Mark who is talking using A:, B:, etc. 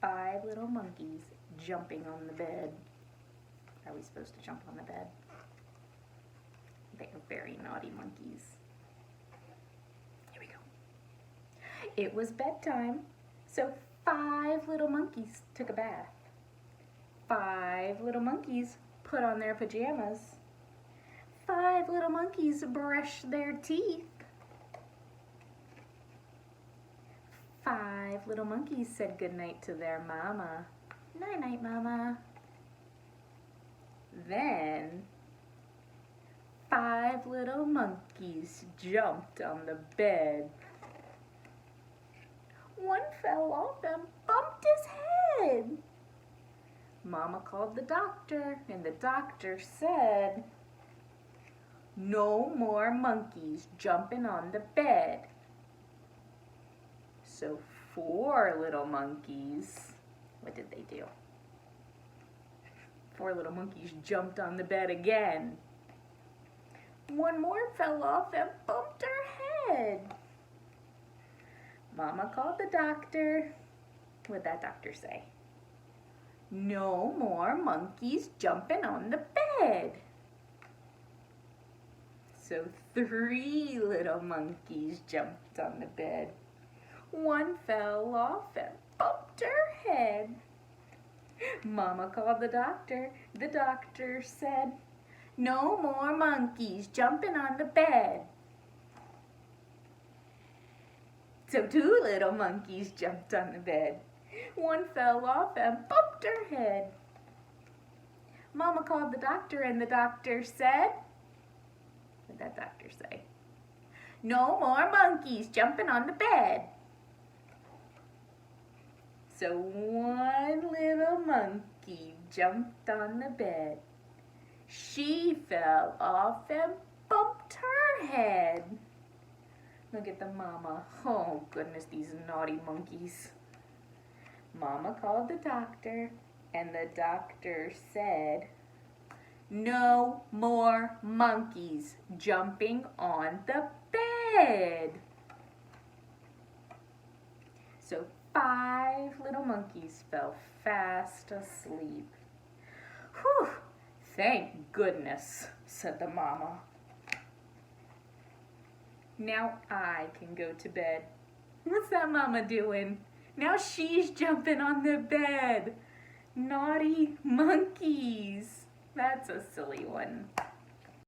A: 5 little monkeys jumping on the bed. Are we supposed to jump on the bed? They are very naughty monkeys. Here we go. It was bedtime, so 5 little monkeys took a bath. 5 little monkeys put on their pajamas. 5 little monkeys brushed their teeth. 5 little monkeys said goodnight to their mama. Night-night, mama. Then 5 little monkeys jumped on the bed. One fell off and bumped his head. Mama called the doctor, and the doctor said, "No more monkeys jumping on the bed." So 4 little monkeys, what did they do? 4 little monkeys jumped on the bed again. One more fell off and bumped her head. Mama called the doctor. What'd that doctor say? No more monkeys jumping on the bed. So 3 little monkeys jumped on the bed. One fell off and bumped her head. Mama called the doctor. The doctor said, "No more monkeys jumping on the bed." So 2 little monkeys jumped on the bed. One fell off and bumped her head. Mama called the doctor, and the doctor said, what did that doctor say? No more monkeys jumping on the bed. So 1 little monkey jumped on the bed. She fell off and bumped her head. Look at the mama. Oh goodness, these naughty monkeys. Mama called the doctor, and the doctor said, no more monkeys jumping on the bed. So 5 little monkeys fell fast asleep. Whew, thank goodness, said the mama. Now I can go to bed. What's that mama doing? Now she's jumping on the bed. Naughty monkeys. That's a silly one.